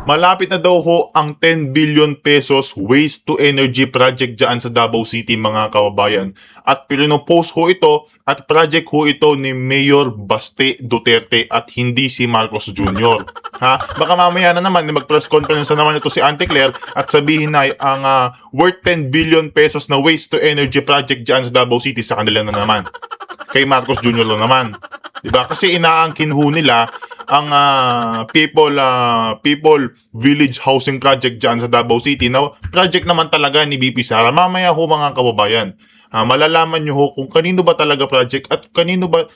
Malapit na daw ho ang 10 billion pesos waste to energy project dyan sa Davao City mga kababayan. At pinopost ho ito at project ho ito ni Mayor Baste Duterte at hindi si Marcos Jr. Ha? Baka mamaya na naman mag-press conference na naman ito si Auntie Claire at sabihin na ang worth 10 billion pesos na waste to energy project dyan sa Davao City sa kanila na naman. Kay Marcos Jr. lang naman. Diba? Kasi inaangkin ho nila ang people village housing project dyan sa Davao City na project naman talaga ni BP Sara. Mamaya ho mga kababayan, malalaman nyo ho kung kanino ba talaga project at kanino ba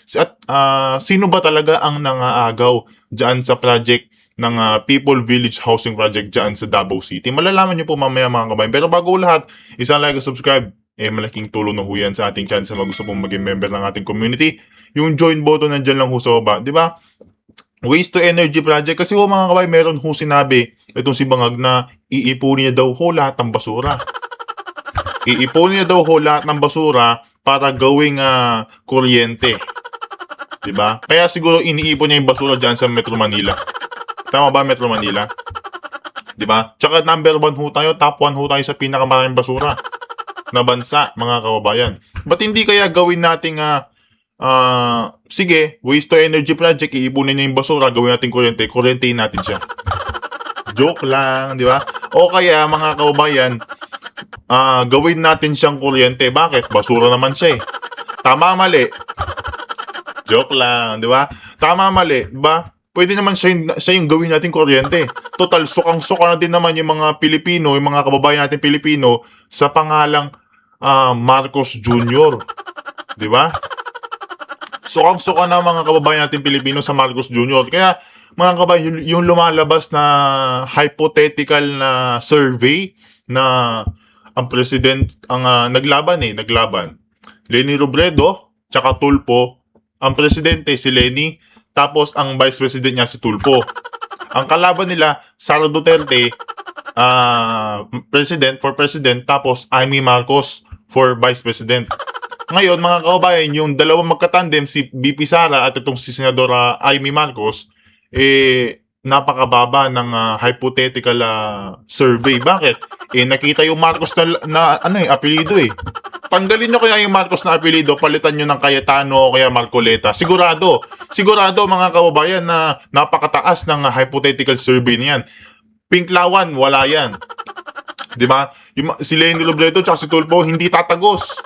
sino ba talaga ang nangaagaw dyan sa project ng People Village Housing Project dyan sa Davao City. Malalaman nyo po mamaya mga kababayan. Pero bago lahat, isang like at subscribe. Malaking tulong na ho yan sa ating channel sa mga gusto pong maging member ng ating community. Yung join button nandyan lang ho sa baba. Di ba? Waste to energy project. Kasi ho mga kababayan, meron ho sinabi itong si Bangag na iipunin niya daw ho lahat ng basura. Iipunin niya daw ho lahat ng basura para gawing kuryente. Diba? Kaya siguro iniipon niya yung basura dyan sa Metro Manila. Tama ba Metro Manila? Diba? Tsaka number 1 ho tayo, top 1 ho tayo sa pinakamaraming basura na bansa mga kababayan. Ba't hindi kaya gawin nating sige, waste to energy project, iipunin niya yung basura, gawin natin kurentehin natin siya. Joke lang, di ba? O kaya, mga kababayan, gawin natin siyang kuryente. Bakit? Basura naman siya eh. Tama, mali. Joke lang, di ba? Tama, mali, di ba? Pwede naman siya yung gawin natin kuryente. Total, sukang-suka na din naman yung mga Pilipino, yung mga kababayan natin Pilipino sa pangalang Marcos Jr. Di ba? Sukang-suka na mga kababayan natin Pilipino sa Marcos Jr. Kaya mga kababayan, yung lumalabas na hypothetical na survey na ang president, naglaban. Leni Robredo, tsaka Tulfo. Ang presidente si Leni, tapos ang vice president niya si Tulfo. Ang kalaban nila, Sara Duterte, for president, tapos Amy Marcos for vice president. Ngayon, mga kababayan, yung dalawang magkatandem, si BP Sara at itong si Senadora Amy Marcos, napakababa ng hypothetical survey. Bakit? Nakita yung Marcos na apelido eh. Tanggalin nyo kaya yung Marcos na apelido, palitan nyo ng Cayetano o kaya Marcoleta. Sigurado mga kababayan na napakataas ng hypothetical survey niyan. Pinklawan, wala yan. Diba? Si Leni Robredo at si Tulfo hindi tatagos.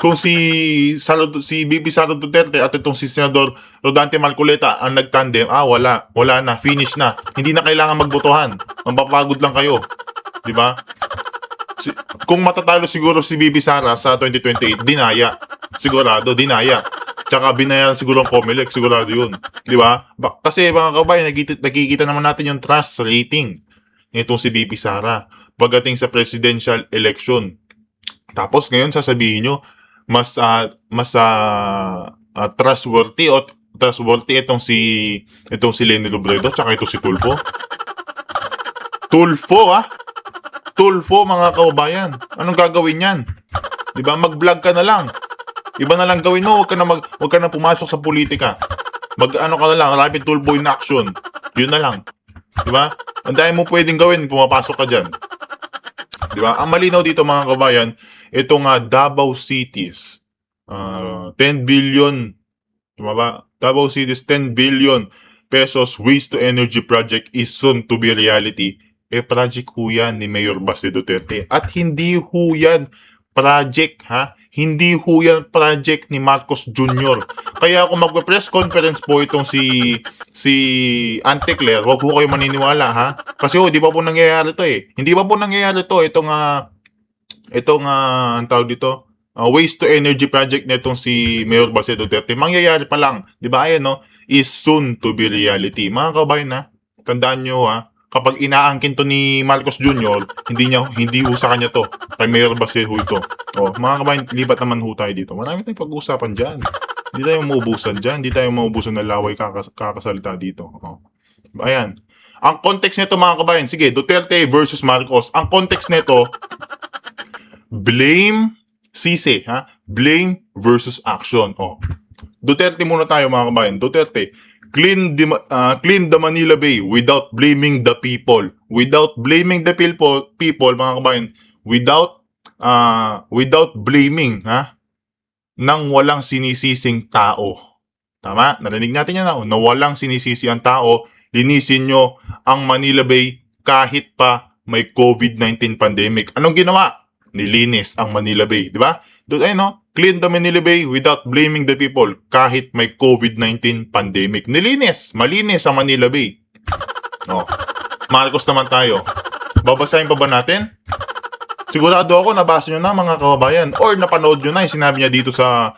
Kung si BP Sara Duterte at itong si Senador Rodante Marcoleta ang nagtandem, wala na, finish na. Hindi na kailangan magbotohan. Mapapagod lang kayo. Di ba? Kung matatalo siguro si BP Sara sa 2028, dinaya. Sigurado, dinaya. Tsaka binaya siguro ang Comelec, sigurado yun. Di ba? Kasi mga kabayan, nakikita naman natin yung trust rating nitong si BP Sara pagdating sa presidential election. Tapos ngayon sasabihin nyo, mas trustworthy itong si Leni Robredo tsaka itong si Tulfo. Tulfo mga kababayan. Anong gagawin niyan? 'Di ba? Mag-vlog ka na lang. Iba na lang gawin mo, wag ka na pumasok sa politika. Ka na lang, rapid Tulfo in action. 'Yun na lang. 'Di ba? Ang dami mo pwedeng gawin, pumapasok ka diyan. 'Di ba? Ang malinaw dito mga kababayan, itong Davao City's 10 billion, tama ba? Davao City's 10 billion pesos waste to energy project is soon to be reality. Project ho yan ni Mayor Baste Duterte. At hindi ho yan project, hindi ho yan project ni Marcos Jr. Kaya kung magpe-press conference po itong si Auntie Claire, huwag ho kayo maniniwala, Kasi di pa po nangyayari to eh. Hindi pa po nangyayari to, ang tawag dito, waste to energy project na itong si Mayor Baste Duterte. Mangyayari pa lang, di ba ayan is soon to be reality. Mga kabayan tandaan nyo kapag inaangkin to ni Marcos Jr., hindi ho sa kanya to. Kay Mayor Baste ho ito. Mga kabayan, lipat naman ho tayo dito. Marami tayong pag-uusapan dyan. Hindi tayo mauubusan dyan. Hindi tayo mauubusan ng laway kakasalita dito. Ayan. Ang context nito mga kabayan, sige, Duterte versus Marcos. Ang context nito, blame versus action. Duterte muna tayo mga kabayan. Duterte, clean the Manila Bay without blaming the people. Without blaming the people mga kabayan, without blaming ng walang sinisising tao. Tama? Narinig natin yan na walang sinisisi ang tao, linisin nyo ang Manila Bay kahit pa may COVID-19 pandemic. Anong ginawa? Nilinis ang Manila Bay, di ba? Doon clean the Manila Bay without blaming the people kahit may COVID-19 pandemic. Nilinis, malinis ang Manila Bay. Marcos naman tayo. Babasahin pa ba natin? Sigurado ako nabasa nyo na mga kababayan or napanood nyo na yung sinabi niya dito sa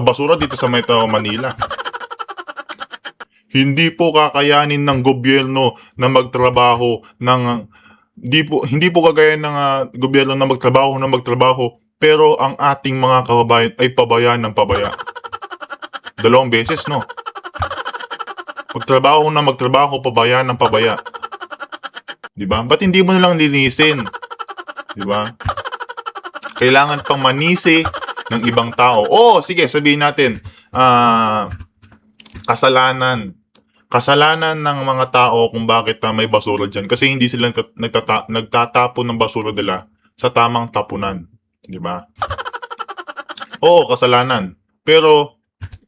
basura dito sa Metro Manila. Hindi po kakayanin ng gobyerno na magtrabaho ng hindi po kagayan ng gobyerno na magtrabaho pero ang ating mga kababayan ay pabaya ng pabaya. Dalawang beses, no? Magtrabaho, pabaya ng pabaya. Diba? Ba't hindi mo nalang linisin? Diba? Kailangan pang manisi ng ibang tao. Sige, sabihin natin, kasalanan ng mga tao kung bakit may basura dyan. Kasi hindi sila nagtatapon ng basura nila sa tamang tapunan. Diba? Kasalanan. Pero,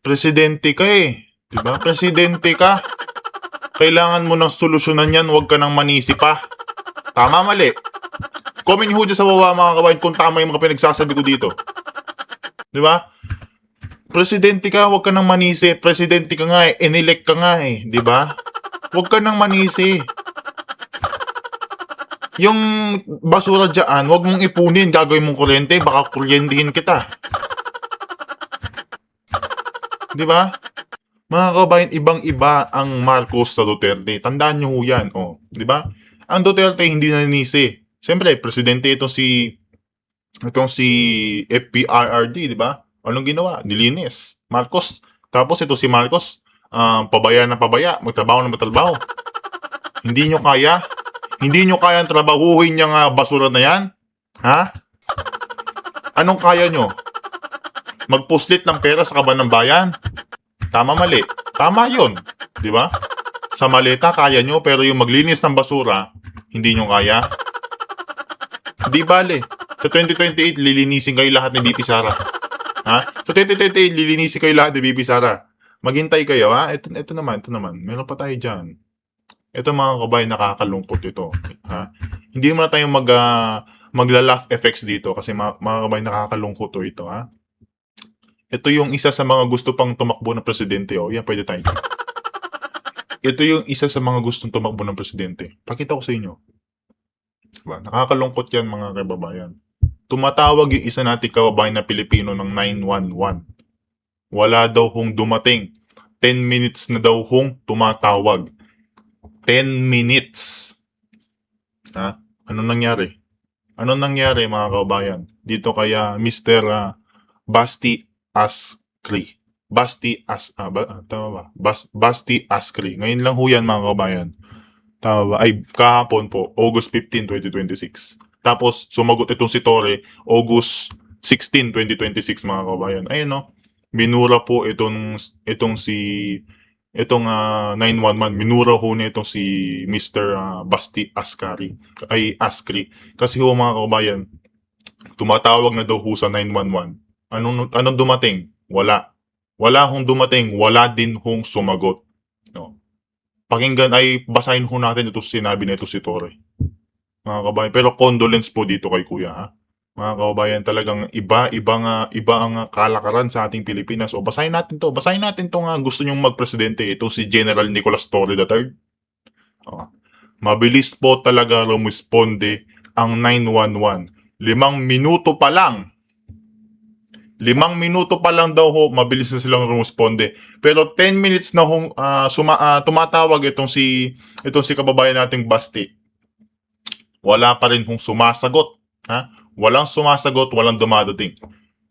presidente ka Diba? Presidente ka. Kailangan mo ng solusyonan yan, huwag ka nang manisi pa. Tama, mali. Comment nyo dyan sa baba mga kabayan kung tama yung mga pinagsasabi ko dito. Diba? Presidente ka, huwag ka nang manisi. Presidente ka nga inelect ka nga diba? Huwag ka nang manisi. Yung basura dyan, huwag mong ipunin, gagawin mong kuryente, baka kuryentehin kita. Diba? Mga kabayan, ibang-iba ang Marcos sa Duterte. Tandaan nyo yan, diba? Ang Duterte hindi nanisi. Siyempre, presidente itong si FPRRD, diba? Anong ginawa? Nilinis. Marcos. Tapos ito si Marcos, pabaya na pabaya, magtrabaho na magtrabaho. Hindi nyo kaya? Hindi nyo kaya trabahuhin yung basura na yan? Anong kaya nyo? Magpuslit ng pera sa kaban ng bayan? Tama, mali. Tama yun. Di ba? Sa maleta, kaya nyo, pero yung maglinis ng basura, hindi nyo kaya. Di bale. Sa 2028, lilinisin kayo lahat ni BP Sara. Sa 2028, lilinisin kayo lahat ni BP Sara. Maghintay kayo, Ito naman. Meron pa tayo dyan. Ito mga kabayan, nakakalungkot ito. Hindi mo na tayo magla-laugh effects dito kasi mga kabayan, nakakalungkot ito. Ito yung isa sa mga gusto pang tumakbo ng presidente. Yan, pwede tayo. Ito yung isa sa mga gustong tumakbo ng presidente. Pakita ko sa inyo. Diba? Nakakalungkot yan mga kababayan. Tumatawag yung isa nating kababayan na Pilipino ng 911. Wala daw hong dumating. 10 minutes na daw hong tumatawag. 10 minutes. Anong nangyari? Anong nangyari mga kababayan? Dito kaya Mr. Basti Askri. Basti Askri. Ngayon lang ho yan mga kababayan. Tama ba? Ay, kahapon po, August 15, 2026. Tapos, sumagot itong si Torre, August 16, 2026 mga kababayan. Ayun minura po itong 911, minura ho na itong si Mr. Basti Askri. Kasi ho mga kababayan, tumatawag na daw ho sa 911. Anong dumating? Wala. Wala hong dumating, wala din hong sumagot. Pakinggan ay basahin ho natin ito sinabi nito si Torre. Mga kababayan, pero condolence po dito kay Kuya Mga kababayan, talagang iba ang kalakaran sa ating Pilipinas. Basahin natin to. Basahin natin to gusto nyong magpresidente. Ito si General Nicolas Torre III. Mabilis po talaga rumisponde ang 911. 5 minuto pa lang daw ho, mabilis na silang rumisponde. Pero 10 minutes na hong tumatawag itong si kababayan nating Basti. Wala pa rin hong sumasagot. Walang sumasagot, walang dumadating.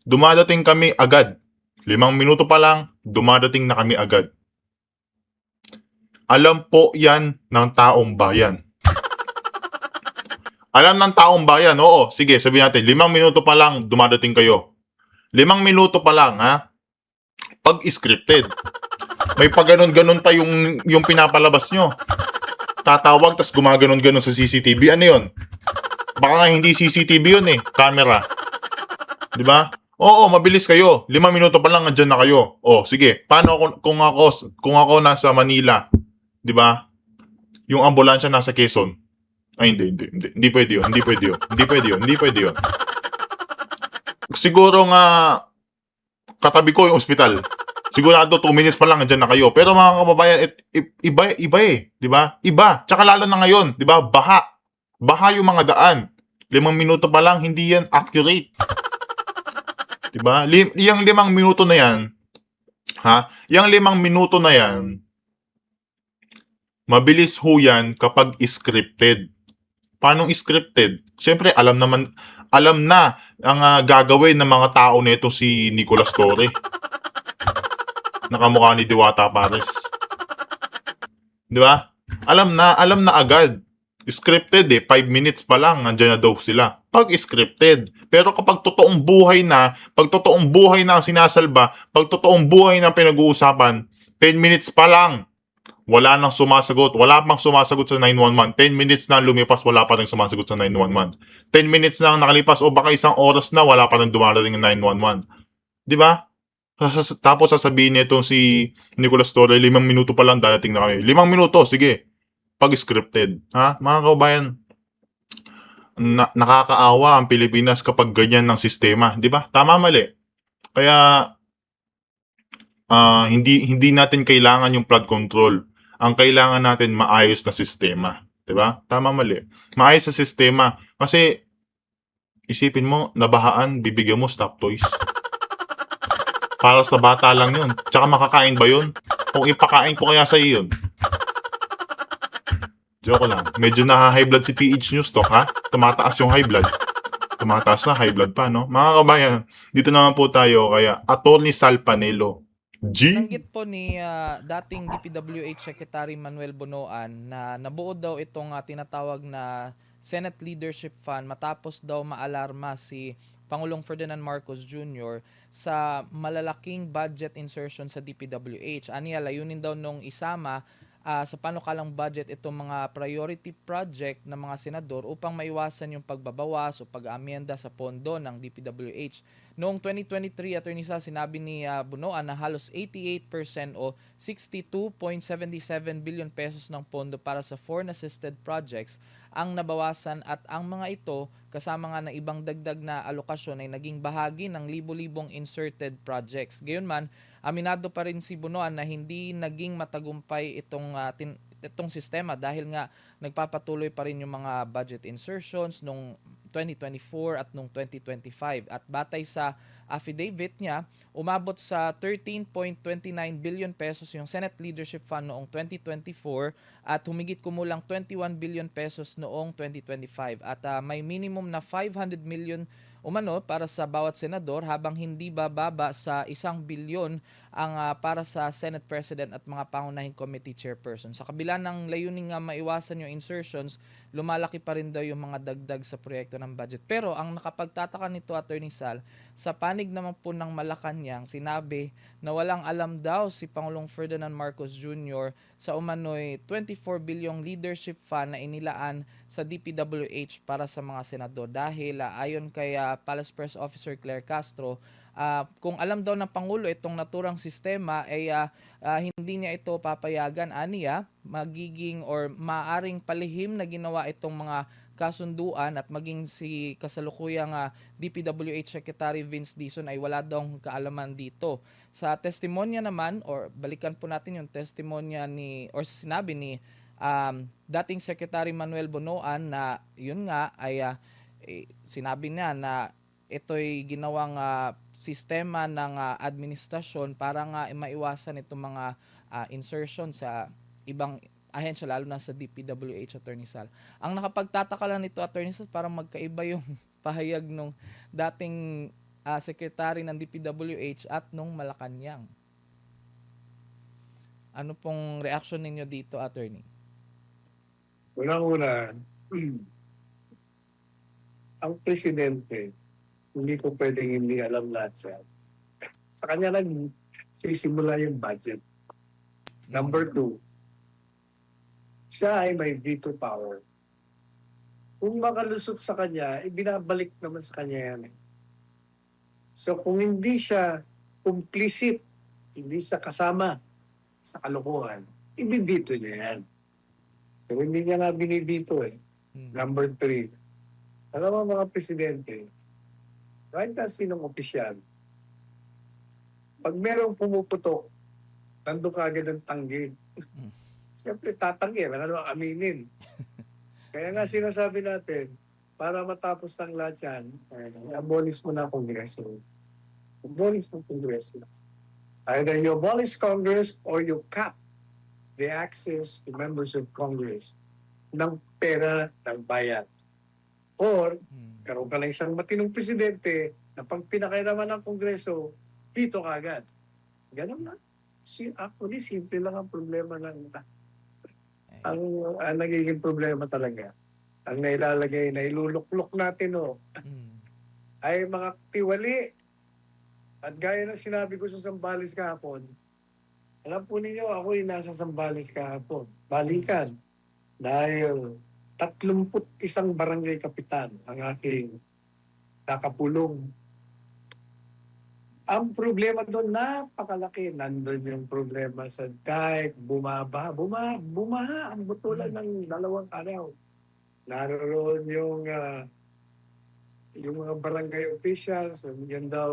Dumadating kami agad. 5 minuto pa lang, dumadating na kami agad. Alam po yan ng taong bayan. Alam ng taong bayan, oo. Sige, sabihin natin, 5 minuto pa lang, dumadating kayo. 5 minuto pa lang, pag scripted. May paganon-ganon pa yung pinapalabas nyo. Tatawag, tas gumaganon-ganon sa CCTV. Ano yun? Baka nga hindi CCTV yun eh. Camera. Di ba? Oo, mabilis kayo. 5 minuto pa lang, andyan na kayo. Oh, sige. Paano kung ako nasa Manila, di ba? Yung ambulansya nasa Quezon. Ay, hindi. Hindi pwede yun. Hindi pwede yun. Hindi pwede yun. Hindi pwede yun. Siguro nga, katabi ko yung ospital. Sigurado 2 minutes pa lang andyan na kayo. Pero mga kababayan, iba eh, 'di ba? Iba. Tsaka lalo na ngayon, 'di ba? Baha. Baha yung mga daan. 5 minuto pa lang hindi yan accurate. 'Di ba? Yung 5 minuto na yan, ha? Yung 5 minuto na yan, mabilis ho yan kapag scripted. Paano scripted? Siyempre, alam na ang gagawin ng mga tao nito si Nicolas Torre. Nakamukha ni Diwata Pares. Di ba? Alam na agad. Scripted eh, 5 minutes pa lang, andyan na daw sila. Pag scripted. Pero kapag totoong buhay na, pag totoong buhay na ang sinasalba, pag totoong buhay na pinag-uusapan, 10 minutes pa lang, wala nang sumasagot. Wala pang sumasagot sa 911. 10 minutes na lumipas, wala pa rin sumasagot sa 911. 10 minutes na nakalipas o baka isang oras na, wala pa rin dumarating ng 911. Di ba? Tapos sasabihin nito si Nicolas Torre, 5 minuto pa lang dadating na kami. 5 minuto, sige. Pag scripted. Ha? Mga kaubayan, nakakaawa ang Pilipinas kapag ganyan ng sistema. Di ba? Tama, mali. Kaya, hindi natin kailangan yung flood control. Ang kailangan natin maayos na sistema. Di ba? Tama, mali. Maayos na sistema. Kasi, isipin mo, nabahaan, bibigyan mo stop toys. Para sa bata lang yun. Tsaka makakain ba yun? Kung ipakain ko kaya sa iyo yun. Joke lang. Medyo na-high blood si PH News to, ha? Tumataas yung high blood. Tumataas na, high blood pa, no? Mga kabayan, dito naman po tayo kaya Attorney Sal Panelo. Nanggit po ni dating DPWH Secretary Manuel Bonoan na nabuo daw itong tinatawag na Senate Leadership Fund matapos daw maalarma si Pangulong Ferdinand Marcos Jr. sa malalaking budget insertion sa DPWH. Aniya, layunin daw nung isama sa panukalang budget itong mga priority project ng mga senador upang maiwasan yung pagbabawas o pag-amyenda sa pondo ng DPWH. Noong 2023, Attorney Sal, sinabi ni Bunoan na halos 88% o 62.77 billion pesos ng pondo para sa foreign assisted projects ang nabawasan at ang mga ito kasama nga ng ibang dagdag na alokasyon ay naging bahagi ng libo-libong inserted projects. Gayunman, aminado pa rin si Bunoan na hindi naging matagumpay itong sistema dahil nga nagpapatuloy pa rin yung mga budget insertions nung 2024 at nung 2025. At batay sa affidavit niya, umabot sa 13.29 billion pesos yung Senate Leadership Fund noong 2024 at humigit kumulang 21 billion pesos noong 2025. At may minimum na 500 million umano para sa bawat senador habang hindi bababa sa 1 bilyon ang para sa Senate President at mga pangunahing committee chairperson. Sa kabila ng layunin nga maiwasan yung insertions, lumalaki pa rin daw yung mga dagdag sa proyekto ng budget. Pero ang nakapagtataka nito, Attorney Sal, sa panig naman po ng Malacanang, sinabi na walang alam daw si Pangulong Ferdinand Marcos Jr. sa umano'y 24 bilyong leadership fund na inilaan sa DPWH para sa mga senador dahil ayon kay Palace Press Officer Claire Castro, kung alam daw ng Pangulo itong naturang sistema ay hindi niya ito papayagan, aniya magiging or maaring palihim na ginawa itong mga kasunduan at maging si kasalukuyang DPWH Secretary Vince Dizon ay wala daw kaalaman dito. Sa testimonya naman or balikan po natin yung testimonya ni or sa sinabi ni dating Secretary Manuel Bonoan na yun nga ay sinabi niya na ito'y ginawang sistema ng administrasyon para nga maiwasan itong mga insertion sa ibang ahensya lalo na sa DPWH, Attorney Sal. Ang nakapagtataka lang nito, Attorney Sal, parang magkaiba yung pahayag nung dating secretary ng DPWH at nung Malacanang. Ano pong reaction ninyo dito, Attorney? Unang-una, ang presidente, hindi ko pwedeng hindi alam lahat siya. Sa kanya nagsisimula yung budget. Number two, siya ay may veto power. Kung makalusot sa kanya, ibinabalik naman sa kanya yan. So kung hindi siya complicit, hindi siya kasama sa kalokohan, ibibito niya yan. Pero hindi niya nga binibito eh. Number three, alam mo mga presidente, kahit na sinong opisyal, pag merong pumuputok, nandun ka agad ang tanggi. Siyempre tatanggi, ano aminin. Kaya nga sinasabi natin, para matapos ng lahat yan, abolish mo na ang Kongreso. Abolish ng Kongreso. Either you abolish Congress or you cut the access to members of Congress ng pera ng bayan. Or, karoon ka lang isang matinong presidente na pag pinakairaman ng Kongreso, dito ka agad. Ganun na. Actually, simple lang ang problema ng ang nagiging problema talaga. Ang nailalagay, nailuluklok natin ay mga tiwali. At gaya ng sinabi ko sa Zambales kahapon, alam po ninyo, ako'y nasa Zambales kahapon. Balikan. Dahil 31 barangay kapitan ang aking nakapulong. Ang problema doon, napakalaki. Nandun yung problema sa dike, bumaha ang butulan ng 2 araw. Naroon yung mga barangay officials, yan daw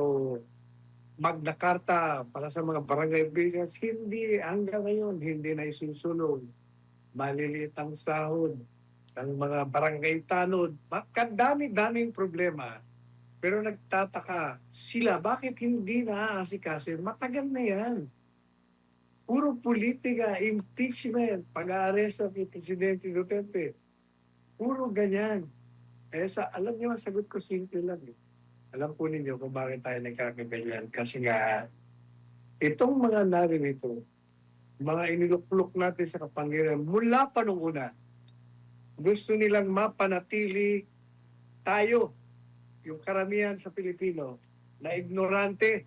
Magna Carta para sa mga barangay officials, hindi, hanggang ngayon, hindi na isusunod. Maliliit ang sahod ng mga barangay tanod. Dami-daming problema. Pero nagtataka sila, bakit hindi naaasikasin? Matagal na yan. Puro politika, impeachment, pag-aaresto kay Presidente Duterte. Puro ganyan. Alam niyo, ang sagot ko simple lang. Alam po ninyo kung bakit tayo nagkakaganyan. Kasi nga, itong mga narinito, mga iniluklok natin sa kapangyarihan, mula pa nung una, gusto nilang mapanatili tayo, yung karamihan sa Pilipino, na ignorante.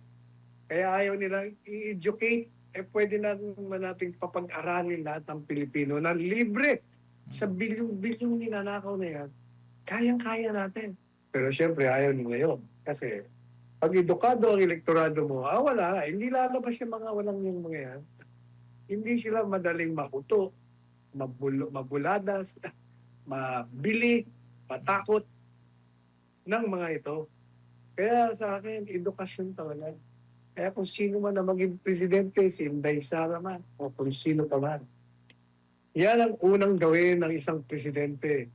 Kaya ayaw nilang i-educate. Pwede natin papag-aralin lahat ng Pilipino na libre sa bilyong-bilyong ninanakaw na yan. Kayang-kaya natin. Pero siyempre, ayaw nyo ngayon. Kasi, pag edukado ang elektorado mo, wala. Hindi lalabas yung mga walang yung mga yan. Hindi sila madaling makuto, mabuladas, mabili, matakot ng mga ito. Kaya sa akin, edukasyon talaga. Kaya kung sino man na maging presidente, si Inday Sara man, o kung sino pa man, yan ang unang gawin ng isang presidente.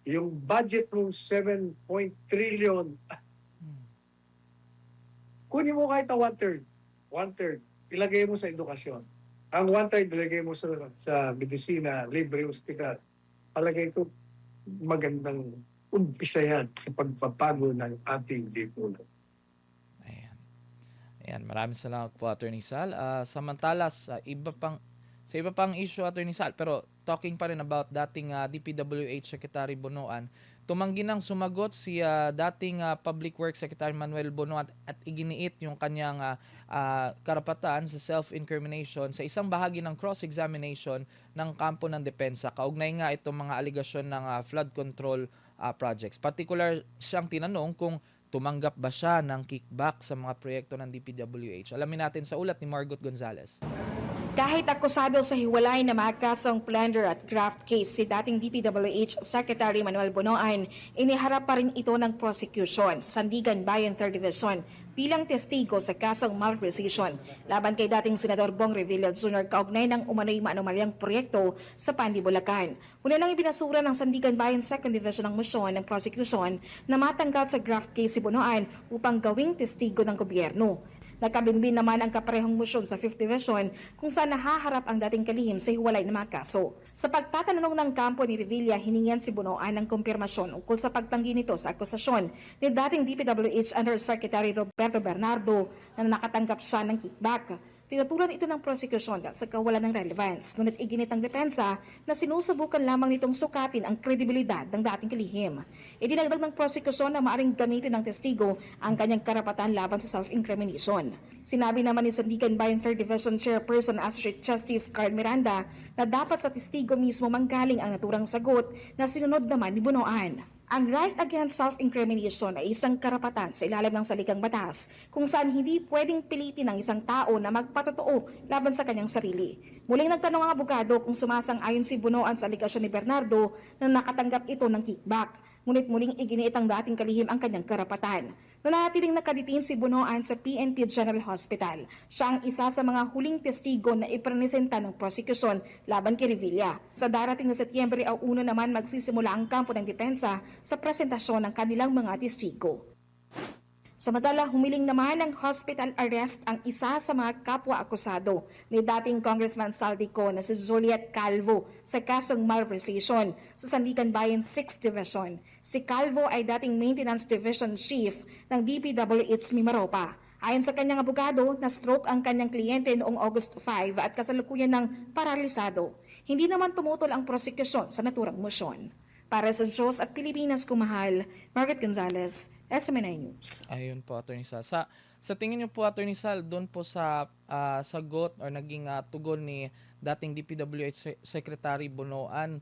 Yung budget mong 7 trillion, kunin mo kahit 1/3. 1/3. Ilagay mo sa edukasyon. Ang 1/3 ilagay mo sa medisina, libre hospital. Palagay ko magandang umpisa yan sa pagpapago ng ating lipunan. Ayan, maraming salamat po, Attorney Sal. Samantala, sa iba pang issue, Attorney Sal, pero talking pa rin about dating DPWH Secretary Bonoan, tumanggi nang sumagot si dating Public Works Secretary Manuel Bonoan at iginiit yung kanyang karapatan sa self-incrimination sa isang bahagi ng cross-examination ng kampo ng depensa. Kaugnay nga itong mga aligasyon ng flood control projects. Particular siyang tinanong kung tumanggap ba siya ng kickback sa mga proyekto ng DPWH. Alamin natin sa ulat ni Margot Gonzales. Kahit akusado sa hiwalay na mga kasong plunder at graft case si dating DPWH Secretary Manuel Bonoan, iniharap pa rin ito ng prosecution sa Sandigan Bayan 3rd Division bilang testigo sa kasong malversation laban kay dating Senador Bong Revilla Jr. kaugnay ng umano'y maanumalyang proyekto sa Pandi, Bulacan. Una nang ibinasura ng Sandigan Bayan 2nd Division ng motion ng prosecution na matanggal sa graft case si Bonoan upang gawing testigo ng gobyerno. Nagkabinbin naman ang kaparehong motion sa 5th Division kung saan nahaharap ang dating kalihim sa hiwalay na mga kaso. Sa pagtatanong ng kampo ni Revilla, hiningan si Bonoan ng kumpirmasyon ukol sa pagtanggi nito sa akusasyon ni dating DPWH Undersecretary Roberto Bernardo na nakatanggap siya ng kickback. Tinutulan ito ng prosecution dahil sa kawalan ng relevance, ngunit iginit ang depensa na sinusubukan lamang nitong sukatin ang kredibilidad ng dating kalihim. Idinagdag ng prosecution na maaring gamitin ng testigo ang kanyang karapatan laban sa self-incrimination. Sinabi naman ni Sandigan Bayan 3rd Division Chairperson Associate Justice Carl Miranda na dapat sa testigo mismo manggaling ang naturang sagot na sinunod naman ni Bunoan. Ang right against self-incrimination ay isang karapatan sa ilalim ng saligang batas kung saan hindi pwedeng pilitin ng isang tao na magpatotoo laban sa kanyang sarili. Muling nagtanong ang abogado kung sumasang-ayon si Bunoan sa aligasyon ni Bernardo na nakatanggap ito ng kickback. Ngunit muling iginiit ang dating kalihim ang kanyang karapatan. Nanatiling nakaditin si Bunoan sa PNP General Hospital. Siya ang isa sa mga huling testigo na iprenesenta ng prosecution laban kay Revilla. Sa darating na Setyembre 1 naman magsisimula ang kampo ng depensa sa presentasyon ng kanilang mga testigo. Samantala, humiling naman ng hospital arrest ang isa sa mga kapwa-akusado ni dating Congressman Saldico na si Juliet Calvo sa kasong malversation sa Sandigan Bayan 6th Division. Si Calvo ay dating Maintenance Division Chief ng DPWH Mimaropa. Ayon sa kanyang abogado, na-stroke ang kanyang kliyente noong August 5 at kasalukuyan ng paralisado. Hindi naman tumutol ang prosekusyon sa naturang motion. Para sa Diyos at Pilipinas kumahal, Margaret Gonzalez, SMNI News. Ayun po, Attorney Sal. Sa tingin niyo po, Attorney Sal, doon po sa sagot or naging tugon ni dating DPWH Secretary Bunoan,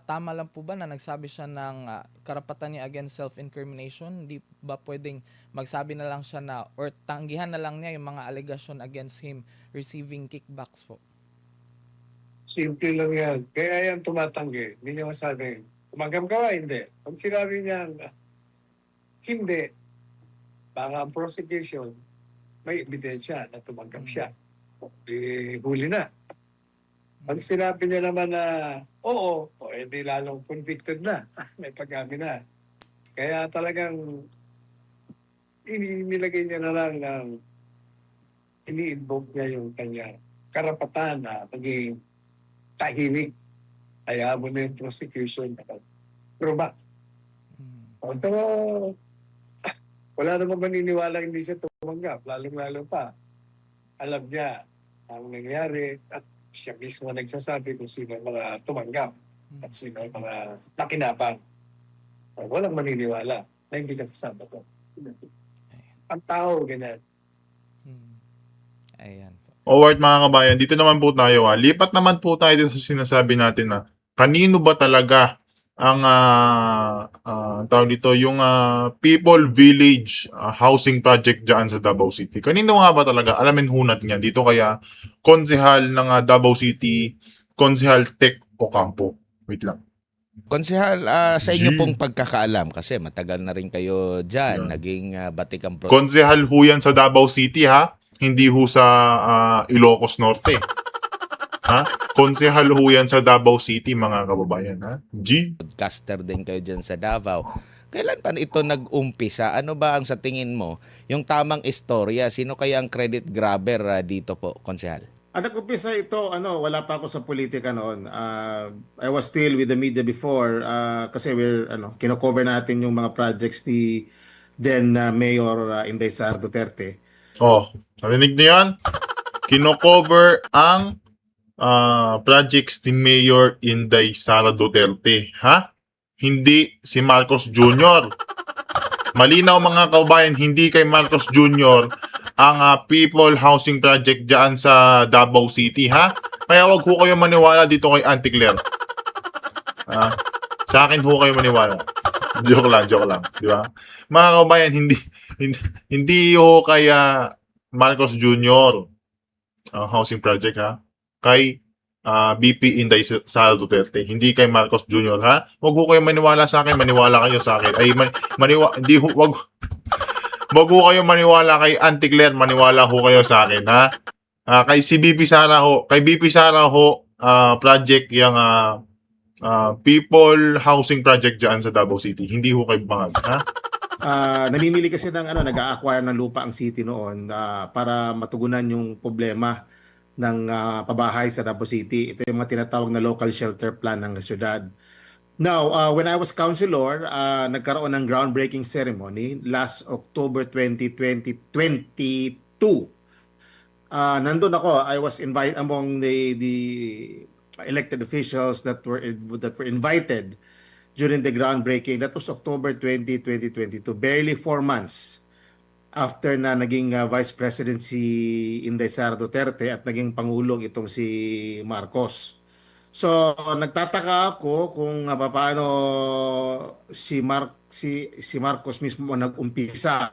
tama lang po ba na nagsabi siya ng karapatan niya against self-incrimination? Hindi ba pwedeng magsabi na lang siya na or tanggihan na lang niya yung mga allegation against him receiving kickbacks po? Simple lang yan. Kaya yan tumatanggi. Hindi niya masabi, tumanggap ka ba? Hindi. Pag sinabi niya, hindi, baka ang prosecution, may ebidensya na tumanggap siya. Huli na. Pag sinabi niya naman na oo, edi lalong convicted na. May pag-amin na. Kaya talagang inilagay niya na lang ng ini-invoke niya yung kanya karapatan na maging tahimik. Kaya mo na yung prosecution. Proba. Pero wala naman maniniwala hindi siya tumanggap. Lalong-lalo pa. Alam niya ang nangyari at siya mismo nagsasabi kung sino ang mga tumanggap at sino ang mga nakinabang. Walang maniniwala na hindi ka kasama to. Ang tao, ganyan. Ayan po. Alright mga kabayan, dito naman po tayo. Lipat naman po tayo dito sa sinasabi natin na kanino ba talaga ang tawag dito, yung People Village housing project dyan sa Davao City. Kanino nga ba talaga? Alamin hunat niya. Dito kaya konsehal ng Davao City, konsehal Tech Ocampo. Wait lang. Konsehal, sa inyo G. pong pagkakaalam, kasi matagal na rin kayo dyan, Yeah. naging batikang Konsehal ho yan sa Davao City ha. Hindi ho sa Ilocos Norte. Ha? Konsehal ho yan sa Davao City mga kababayan ha. G. podcaster din kayo dyan sa Davao. Kailan pa ito nag-umpisa? Ano ba ang sa tingin mo, yung tamang istorya? Sino kaya ang credit grabber dito po, Konsehal? Nag-umpisa ito, wala pa ako sa politika noon. I was still with the media before kasi kino-cover natin yung mga projects ni then Mayor Inday Sara Duterte. Oh, narinig niyo yan? Kino-cover ang projects ni Mayor Inday Sara Duterte. Ha? Hindi si Marcos Jr. Malinaw mga kabayan, hindi kay Marcos Jr. ang People Housing Project dyan sa Davao City, ha? Kaya wag ho kayo maniwala dito kay Auntie Claire. Sa akin ho kayo maniwala. Joke lang, di ba? Mga kabayan, hindi ho kaya Marcos Jr. ang housing project, ha? Kay BP Inday Sara Duterte. Hindi kay Marcos Jr., ha? Wag ho kayo maniwala sa akin, maniwala kayo sa akin. Ay, wag ho kayo maniwala kay Auntie Claire, maniwala ho kayo sa akin, ha? Kay BP Sara ho, project yung People Housing Project dyan sa Davao City. Hindi ho kay Bangag, ha? Namimili kasi ng nag-a-acquire ng lupa ang city noon para matugunan yung problema ng pabahay sa Davao City. Ito yung mga tinatawag na local shelter plan ng syudad. Now, when I was councilor, nagkaroon ng groundbreaking ceremony last October 2022. nandun ako. I was invited among the elected officials that were invited during the groundbreaking. That was October 20, 2022. Barely 4 months after na naging Vice President si Inday Sara Duterte at naging Pangulong itong si Marcos. So, nagtataka ako kung paano si Marcos mismo ang nag-umpisa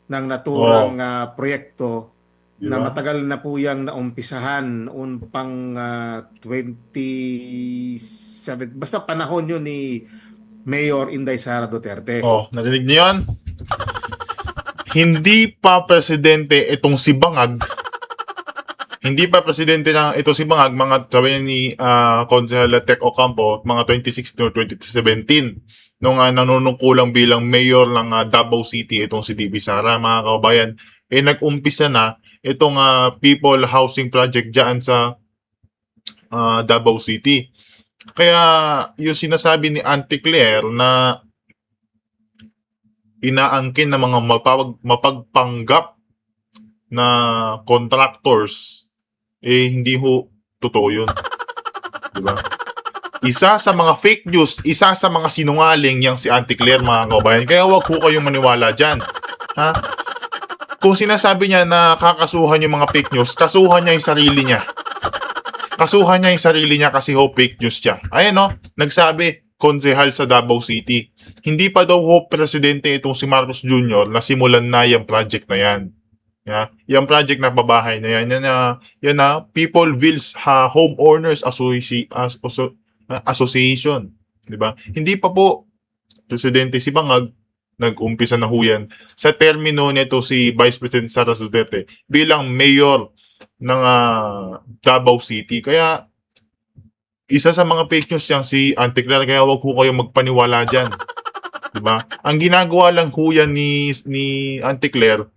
ng naturang Oh, proyekto di na ba? matagal na po yang naumpisahan noon pang 27, basta panahon yun ni Mayor Inday Sara Duterte. Oh, narinig niyo yun? Hindi pa presidente itong si Bangag. Hindi pa presidente na ito si Bangag, mga sabi niya ni Consejal Tek Ocampo, mga 2016 or 2017. Nung nanunungkulang bilang mayor ng Davao City itong si Bibi Sara, mga kababayan. Nag-umpisa na itong people housing project dyan sa Davao City. Kaya yung sinasabi ni Auntie Claire na inaangkin ng mga mapagpanggap na contractors, hindi ho totoo yun. Diba? Isa sa mga fake news, isa sa mga sinungaling yang si Auntie Claire, mga kababayan. Kaya wag ho kayong maniwala dyan. Ha? Kung sinasabi niya na kakasuhan yung mga fake news, kasuhan niya yung sarili niya. Kasuhan niya yung sarili niya kasi ho fake news siya. Ayan no, nagsabi, konsehal sa Davao City. Hindi pa daw ho presidente itong si Marcos Jr. na simulan na yung project na yan. Yung project na pabahay na yan. Yan na Peopleville's Homeowners Association. Diba? Hindi pa po presidente si Bangag, nag-umpisa na ho yan sa termino nito si Vice President Sara Duterte bilang mayor ng Davao City. Kaya isa sa mga fake news yan si Auntie Claire, kaya wag ho kayo magpaniwala dyan. Diba? Ang ginagawa lang ho yan ni Auntie Claire,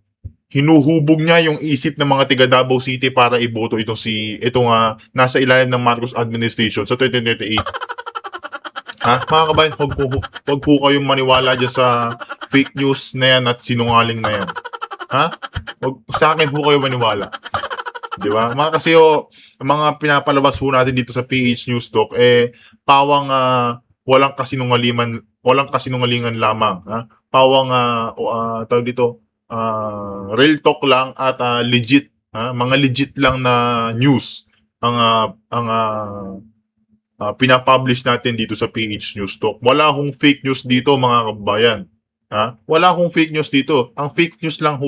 hinuhubog niya yung isip ng mga tiga Davao City para iboto itong nasa ilalim ng Marcos administration sa 2028. Mga kabayan, wag po kayong maniwala dyan sa fake news na yan at sinungaling na yan. Sa akin po kayo maniwala. Di ba? Kasi mga pinapalabas ho natin dito sa PH News Talk, pawang walang kasinungalingan lamang. Pawang tawag dito, real talk lang at legit, mga legit lang na news ang pinapublish natin dito sa PH News Talk. Wala hong fake news dito, mga kabayan. Wala hong fake news dito. Ang fake news lang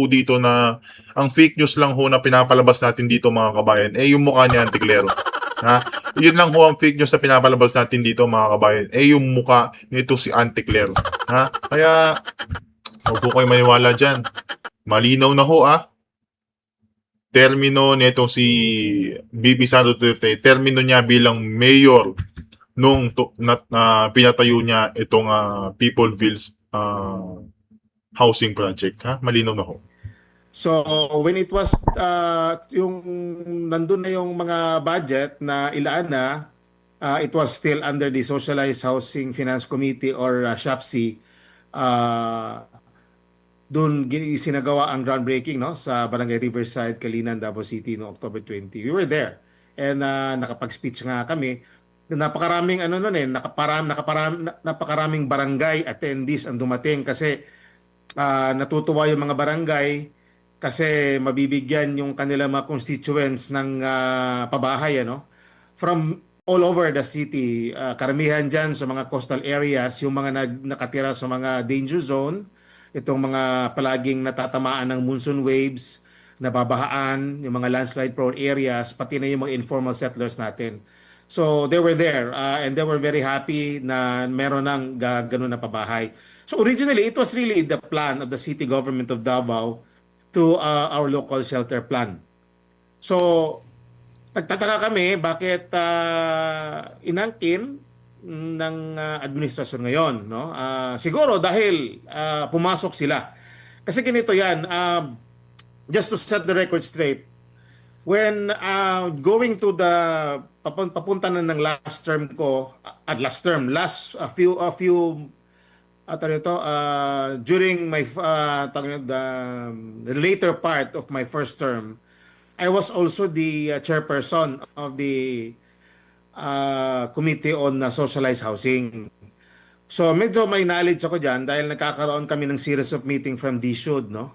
ho na pinapalabas natin dito, mga kabayan, yung mukha ni Auntie Claire. Yun lang ho ang fake news na pinapalabas natin dito, mga kabayan, yung mukha nito si Auntie Claire. Kaya huwag po kayo maniwala dyan. Malinaw na ho, termino nito si Bibi Sara Duterte, termino niya bilang mayor nung pinatayo niya itong Peopleville's housing project. Malinaw na ho. So when it was yung nandun na yung mga budget na ilaan na, it was still under the Socialized Housing Finance Committee or SHFC. Doon sinagawa ang groundbreaking, no, sa Barangay Riverside, Calinan, Davao City no October 20. We were there. And nakapag-speech nga kami. Napakaraming napakaraming barangay attendees ang dumating kasi natutuwa yung mga barangay kasi mabibigyan yung kanilang mga constituents ng pabahay, from all over the city. Karamihan dyan sa mga coastal areas, yung mga nakatira sa mga danger zone, itong mga palaging natatamaan ng monsoon waves, nababahaan, yung mga landslide prone areas, pati na yung mga informal settlers natin. So they were there and they were very happy na meron ng ganun na pabahay. So originally, it was really the plan of the city government of Davao to our local shelter plan. So nagtataka kami bakit inangkin ng administrasyon ngayon, no? Siguro dahil pumasok sila. Kasi ganito 'yan, just to set the record straight, when going to the papunta na ng last term ko, last a few during my the later part of my first term, I was also the chairperson of the Committee on Socialized Housing. So medyo may knowledge ako dyan dahil nagkakaroon kami ng series of meeting from DSUD, no?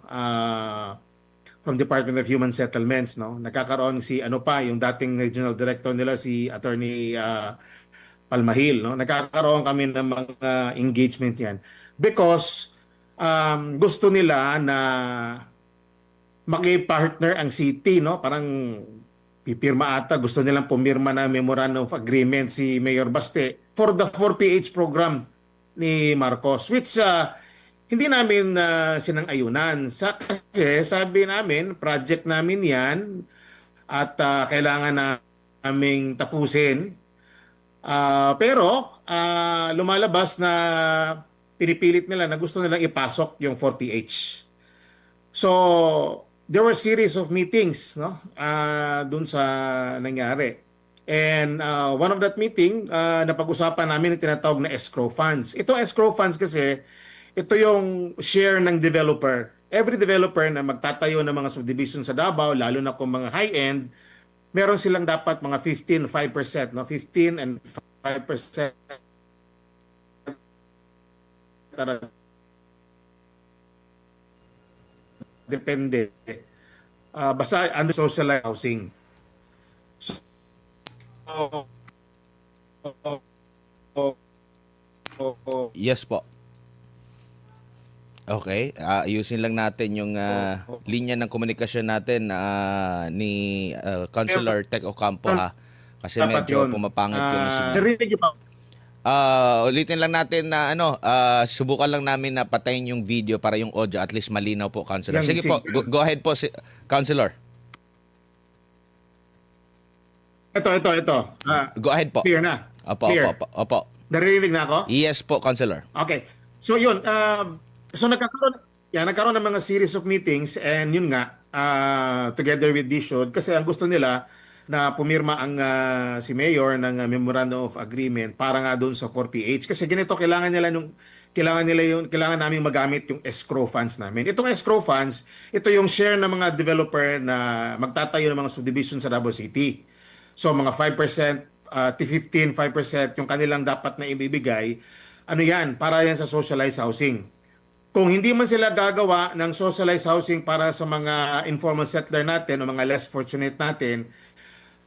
From Department of Human Settlements, no? Nagkakaroon si ano pa, yung dating regional director nila si Attorney Palmahil, no? Nagkakaroon kami ng mga engagement yan because gusto nila na maki-partner ang city, no? Parang pipirma ata, gusto nilang pumirma na memorandum of agreement si Mayor Baste for the 4PH program ni Marcos, which hindi namin sinang-ayunan. Kasi sabi namin, project namin yan at kailangan naming tapusin. Pero lumalabas na pinipilit nila na gusto nilang ipasok yung 4PH. So, there were series of meetings, no? Dun sa nangyari. And one of that meeting, napag-usapan namin yung tinatawag na escrow funds. Ito escrow funds kasi, ito yung share ng developer. Every developer na magtatayo ng mga subdivision sa Davao, lalo na kung mga high-end, meron silang dapat mga 15, 5%, no? 15 and 5% depende. Basta under socialized housing. So, Yes po. Okay, ayusin lang natin yung linya ng komunikasyon natin ni Councilor Tek Ocampo ha. Kasi dapat medyo yun. pumapangit yung signal. Narinig niyo pa. Ulitin lang natin na subukan lang namin na patayin yung video para yung audio at least malinaw po, Councilor. Yung Sige po, go ahead po, Councilor. Ito. Go ahead po. Clear na. Opo, Clear. opo. Narinig na ako? Yes po, Councilor. Okay. So yun, so nagkaroon ng mga series of meetings and yun nga, together with DSUD, kasi ang gusto nila na pumirma ang si Mayor ng Memorandum of Agreement para nga doon sa 4PH. Kasi ganito, kailangan namin magamit yung escrow funds namin. Itong escrow funds, ito yung share ng mga developer na magtatayo ng mga subdivision sa Davao City. So mga 5%, 15, 5% yung kanilang dapat na ibibigay. Ano yan? Para yan sa socialized housing. Kung hindi man sila gagawa ng socialized housing para sa mga informal settler natin o mga less fortunate natin,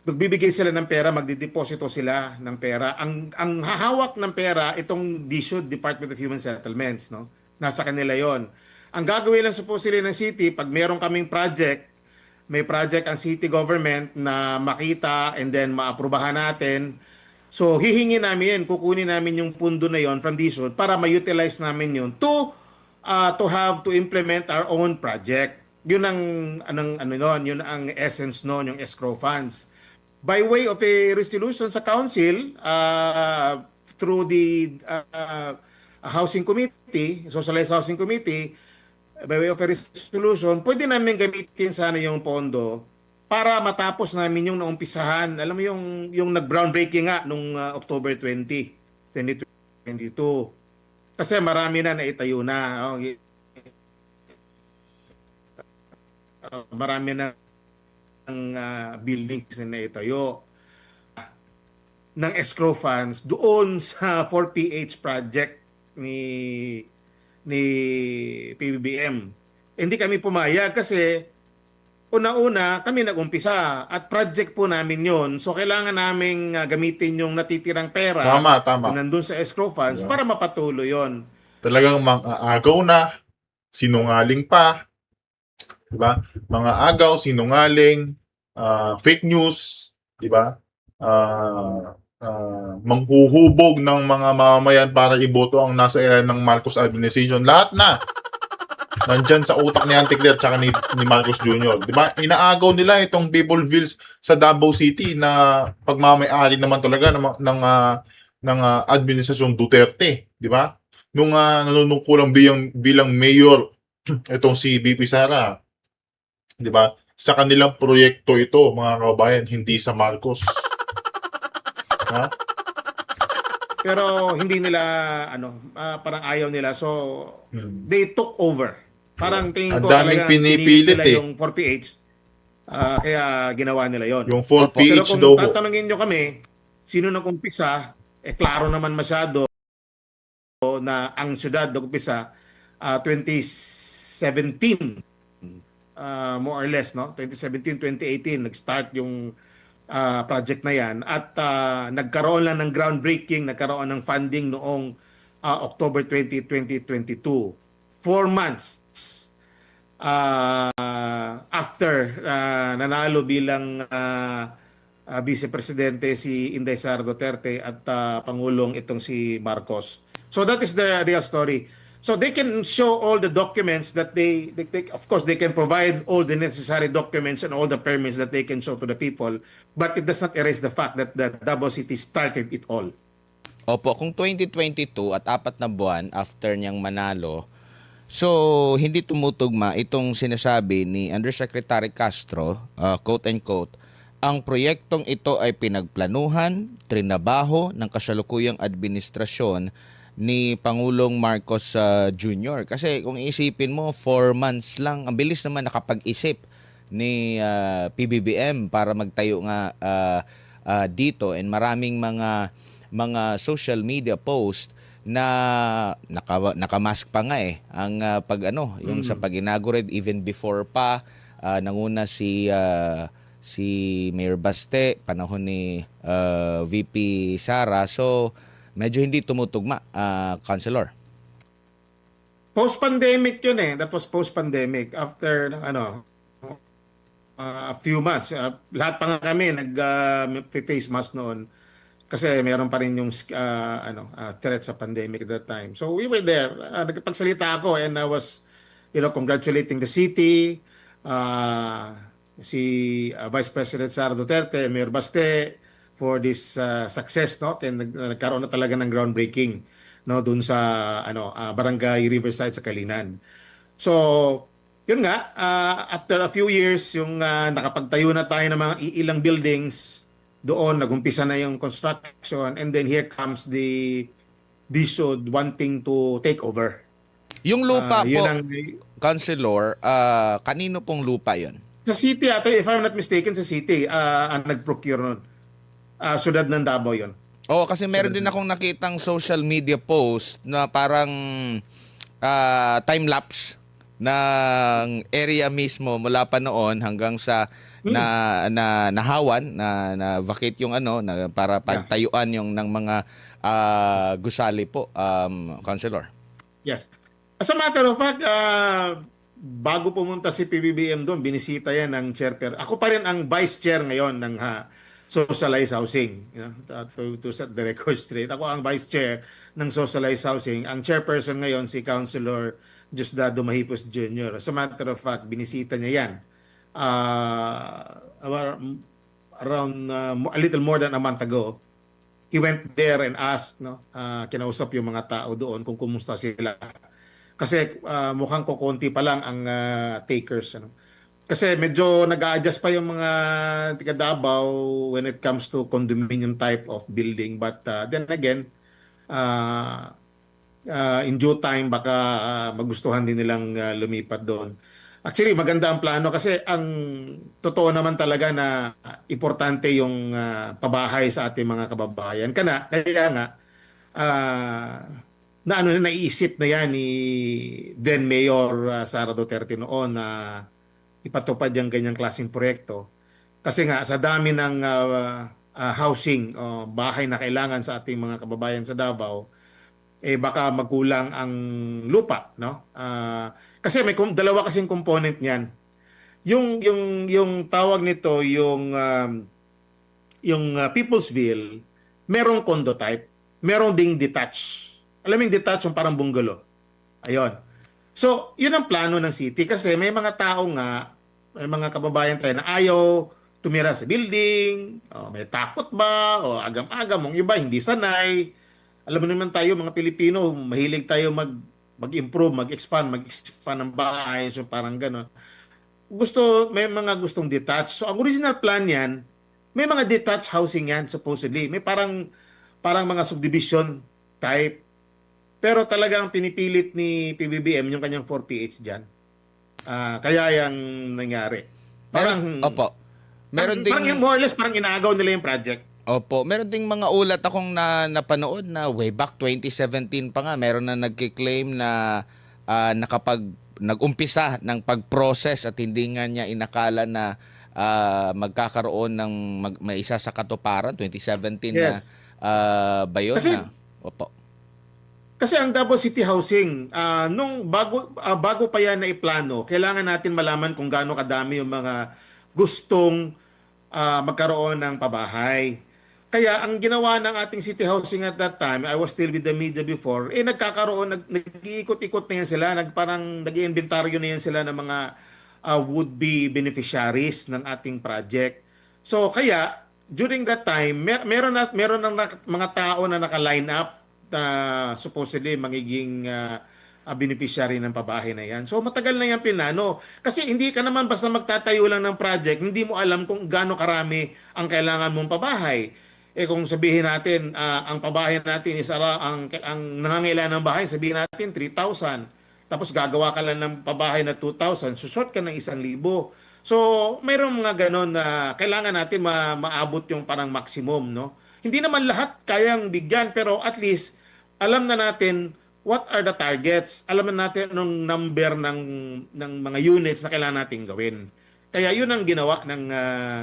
magbibigay sila ng pera, magdideposito sila ng pera. Ang hahawak ng pera, itong DSUD, Department of Human Settlements, no? Nasa kanila yon. Ang gagawin lang supposedly ng city, pag meron kaming project, may project ang city government na makita and then maaprubahan natin. So, hihingi namin, kukunin namin yung pundo na yon from DSUD para ma-utilize namin yun to implement our own project. Yun yun ang essence noon, yung escrow funds. By way of a resolution sa council, through the housing committee, socialized housing committee, by way of a resolution, pwede namin gamitin sana yung pondo para matapos namin yung naumpisahan. Alam mo yung nag-groundbreaking nga nung October 20, 2022. Kasi marami na naitayo na. Marami na ang buildings na naitayo ng escrow funds doon sa 4PH project ni PBBM. Hindi kami pumayag kasi una-una kami nag-umpisa at project po namin yon. So kailangan naming gamitin yung natitirang pera Tama. na nandun sa escrow funds para mapatuloy yon. Talagang mang-aagaw na, sinungaling pa, di ba? Mga agaw, sinungaling, fake news, di ba? Manghuhubog ng mga mamamayan para iboto ang nasa ilan ng Marcos administration. Lahat na. Nandyan sa utak ni Auntie Claire tsaka ni Marcos Jr. Di ba? Inaagaw nila itong Peoplevilles sa Davao City na pagmamayari naman talaga ng administrasyon Duterte. Di ba? Nung nanunungkulang bilang mayor itong si BP Sara. Di ba? Sa kanilang proyekto ito, mga kababayan, hindi sa Marcos. Ha? Pero hindi nila parang ayaw nila, so they took over. Parang tingin Ang ko daming talagang pinipilit nila eh. yung 4PH. Kaya ginawa nila yon. Yung full Opo. Pero PH kung daw ho. tatanungin nyo kami, sino nag-umpisa, klaro naman masyado na ang syudad nag-umpisa 2017, more or less, no? 2017, 2018, nag-start yung project na yan at nagkaroon lang ng groundbreaking, nagkaroon ng funding noong October 20, 2022. 4 months after nanalo bilang Vice Presidente si Inday Sara Duterte at Pangulong itong si Marcos. So that is the real story. So they can show all the documents that of course they can provide all the necessary documents and all the permits that they can show to the people, but it does not erase the fact that Davao City started it all. Opo, kung 2022 at 4 na buwan after niyang manalo, so hindi tumutugma itong sinasabi ni Undersecretary Castro, quote and quote, ang proyektong ito ay pinagplanuhan, trinabaho ng kasalukuyang administrasyon ni Pangulong Marcos Jr. Kasi kung iisipin mo, 4 months lang, ang bilis naman nakapag-isip ni PBBM para magtayo nga dito, and maraming mga social media post na nakamask pa nga ang yung sa pag-inaugurate, even before pa nanguna si Mayor Baste, panahon ni VP Sara. So medyo hindi tumutugma, Councilor. Post-pandemic yun eh. That was post-pandemic. After a few months. Lahat pa nga kami nag-face mask noon kasi meron pa rin yung threat sa pandemic at that time. So we were there. Nagpagsalita ako and I was congratulating the city, si Vice President Sara Duterte, Mayor Baste for this success, no? Kaya nagkaroon na talaga ng groundbreaking, no, dun sa Barangay Riverside sa Kalinan. So yun nga, after a few years, yung nakapagtayo na tayo ng mga ilang buildings, doon nagumpisa na yung construction, and then here comes the DSUD wanting to take over. Yung lupa Yun po, ang, Councilor, kanino pong lupa yon? sa city ata, if I'm not mistaken, sa city, ang nag-procure nun. Syudad ng Davao yun. Oo, kasi meron din akong nakitang social media post na parang time-lapse ng area mismo mula pa noon hanggang sa nahawan, na vacate yung para pagtayuan yung ng mga gusali po, Councilor. Yes. As a matter of fact, bago pumunta si PBBM doon, binisita yan ng chairperson. Ako pa rin ang vice chair ngayon ng socialized housing. To set the record straight. Ako ang vice chair ng socialized housing. Ang chairperson ngayon si Councilor Diosdado Mahipos Jr. As a matter of fact, binisita niya yan. Around a little more than a month ago, he went there and asked, kinausap yung mga tao doon kung kumusta sila. Kasi mukhang kukunti pa lang ang takers. Kasi medyo nag-a-adjust pa yung mga taga Davao when it comes to condominium type of building. But then again, in due time, baka magustuhan din nilang lumipat doon. Actually, maganda ang plano kasi ang totoo naman talaga na importante yung pabahay sa ating mga kababayan. Kaya nga, naiisip na yan ni then Mayor Sara Duterte noon na ipatupad yung ganyang klaseng proyekto. Kasi nga, sa dami ng housing, bahay na kailangan sa ating mga kababayan sa Davao, baka magkulang ang lupa, no? Kasi may dalawa kasing component niyan. Yung tawag nito, yung Peoplesville, merong condo type, merong ding detached. Alam mo yung detached, yung parang bungalow. Ayun. So, yun ang plano ng city kasi may mga tao nga, may mga kababayan tayo na ayaw tumira sa building, may takot ba, o agam-agam, yung iba hindi sanay. Alam mo naman tayo, mga Pilipino, mahilig tayo mag-improve, mag-expand ng bahay, so parang gano'n. May mga gustong detached. So, ang original plan yan, may mga detached housing yan, supposedly. May parang mga subdivision type. Pero talagang pinipilit ni PBBM yung kanyang 4PH dyan. Kaya yung nangyari. Opo. Meron ding parang more or less parang inaagaw nila yung project. Opo, meron ding mga ulat akong napanood na way back 2017 pa nga meron na nagki-claim na nag-umpisa ng pag-process at hindi nga niya inakala na magkakaroon ng may isa sa katuparan 2017 na Yes. ba yun Kasi- na? Opo. Kasi ang Davao City Housing, nung bago pa yan na iplano, kailangan natin malaman kung gaano kadami yung mga gustong magkaroon ng pabahay. Kaya ang ginawa ng ating City Housing at that time, I was still with the media before, nag-iikot-ikot na yan sila, parang nag-iinventaryo na yan sila ng mga would-be beneficiaries ng ating project. So kaya, during that time, meron ng mga tao na naka-line up na supposedly magiging beneficiary ng pabahay na yan. So matagal na yan pinano. Kasi hindi ka naman basta magtatayo lang ng project, hindi mo alam kung gaano karami ang kailangan mong pabahay. Kung sabihin natin, ang pabahay natin is ang nangangailangan ng bahay, sabihin natin 3,000. Tapos gagawa ka lang ng pabahay na 2,000, susort ka ng 1,000. So, mayroong mga ganon na kailangan natin maabot yung parang maximum, no? Hindi naman lahat kayang bigyan, pero at least alam na natin what are the targets. Alam na natin anong number ng mga units na kailangan natin gawin. Kaya yun ang ginawa ng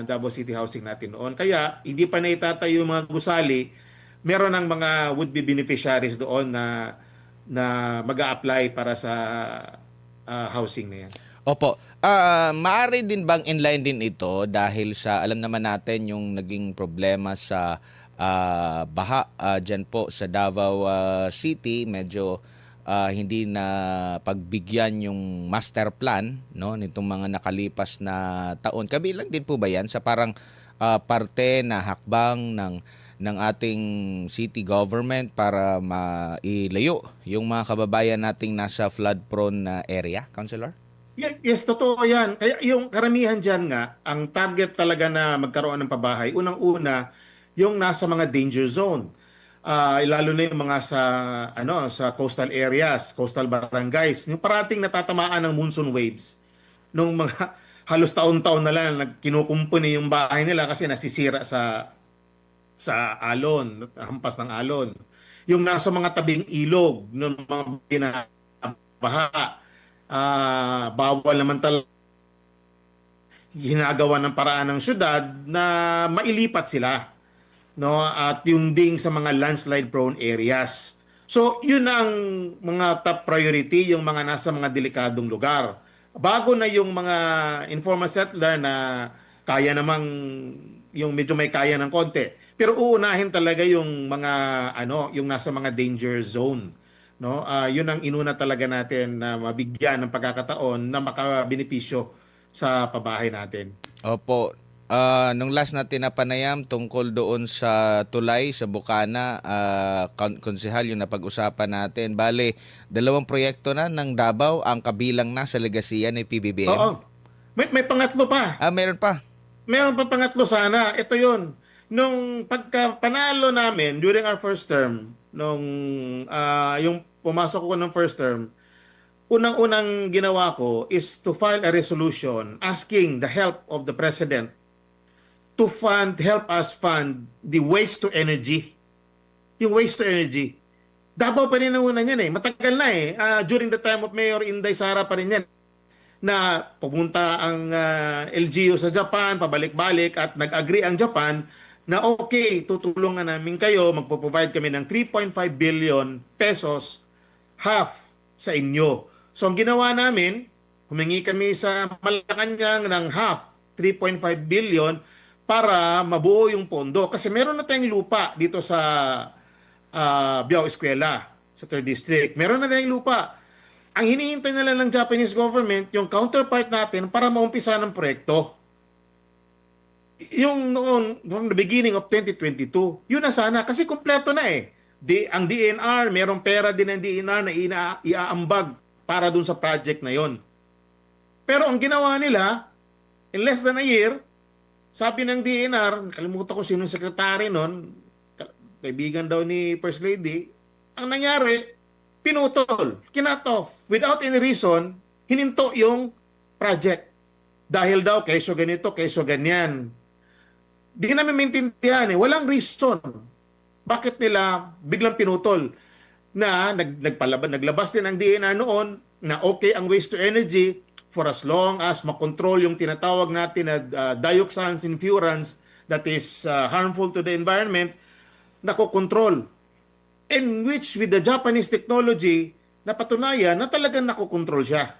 Davao City Housing natin noon. Kaya hindi pa na itatayo yung mga gusali, meron ng mga would-be beneficiaries doon na mag-a-apply para sa housing na yan. Opo. Maaari din bang inline din ito dahil sa alam naman natin yung naging problema sa baha dyan po sa Davao City, medyo hindi na pagbigyan yung master plan, no, nitong mga nakalipas na taon. Kabilang din po ba yan sa parang parte na hakbang ng ating city government para mailayo yung mga kababayan nating nasa flood prone na area, Councilor? Yes, totoo yan. Kaya yung karamihan dyan nga, ang target talaga na magkaroon ng pabahay, unang-una, yung nasa mga danger zone. Lalo na yung mga sa coastal areas, coastal barangays, yung parating natatamaan ng monsoon waves. Nung mga halos taon-taon na lang kinukumpuni yung bahay nila kasi nasisira sa alon, hampas ng alon. Yung nasa mga tabing ilog, ng mga binabaha, bawal naman talaga ginagawa ng paraan ng syudad na mailipat sila, no, at yung ding sa mga landslide prone areas. So yun ang mga top priority, yung mga nasa mga delikadong lugar, bago na yung mga informal settler na kaya namang yung medyo may kaya ng konti, pero uunahin talaga yung mga yung nasa mga danger zone, no. Yun ang inuna talaga natin na mabigyan ng pagkakataon na makabenepisyo sa pabahay natin. Opo. Nung last natin na panayam tungkol doon sa tulay sa Bukana, konsehal yung napag-usapan natin. Bale, 2 proyekto na ng Davao ang kabilang na sa legasiya ni PBBM. Oo. May pangatlo pa. Meron pa. Meron pa pangatlo sana. Ito yun. Nung pagka-panalo namin during our first term, yung pumasok ko ng first term, unang-unang ginawa ko is to file a resolution asking the help of the President to help us fund the waste to energy. Yung waste to energy. Davao pa rin ang una niyan eh. Matagal na eh. During the time of Mayor Inday Sara pa rin yan. Na pumunta ang LGU sa Japan, pabalik-balik, at nag-agree ang Japan na okay, tutulungan namin kayo, magpo-provide kami ng 3.5 billion pesos, half sa inyo. So ang ginawa namin, humingi kami sa Malacanang ng half, 3.5 billion, para mabuo yung pondo. Kasi meron na tayong lupa dito sa Biao Eskwela, sa 3rd District. Meron na tayong lupa. Ang hinihintay na lang ng Japanese government, yung counterpart natin para maumpisa ng proyekto. Yung noon, from the beginning of 2022, yun na sana. Kasi kompleto na eh. Ang DNR, merong pera din ng DNR na iaambag para dun sa project na yon. Pero ang ginawa nila, in less than a year, sabi ng DNR, kalimutan ko sino secretary nun, kaibigan daw ni First Lady, ang nangyari, pinutol, kinat off, without any reason, hininto yung project. dahil daw keso ganito, keso ganyan. Di namin maintindihan eh. Walang reason. Bakit nila biglang pinutol na naglabas din ang DENR noon na okay ang waste to energy for as long as makontrol yung tinatawag natin na dioxins and furans that is harmful to the environment, nakokontrol. In which with the Japanese technology, napatunayan na talagang nakokontrol siya.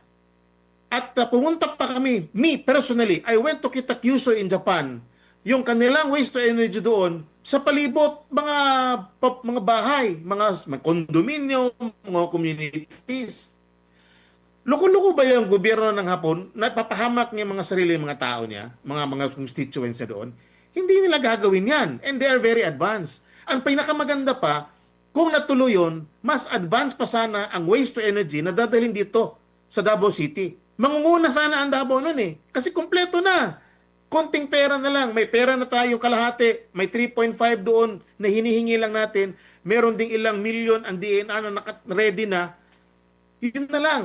At pumunta pa kami, me personally, I went to Kitakyushu in Japan. Yung kanilang waste to energy doon, sa palibot, mga bahay, mga condominium, mga communities. Loko-loko ba yung gobyerno ng Hapon na papahamak niya mga sarili mga tao niya, mga constituents niya doon? Hindi nila gagawin yan. And they are very advanced. Ang pinakamaganda pa, kung natuloy yun, mas advanced pa sana ang waste to energy na dadalhin dito sa Davao City. Mangunguna sana ang Davao nun eh. Kasi kompleto na. Konting pera na lang. May pera na tayo kalahati. May 3.5 doon na hinihingi lang natin. Meron ding ilang milyon ang DNR na ready na. Yun na lang.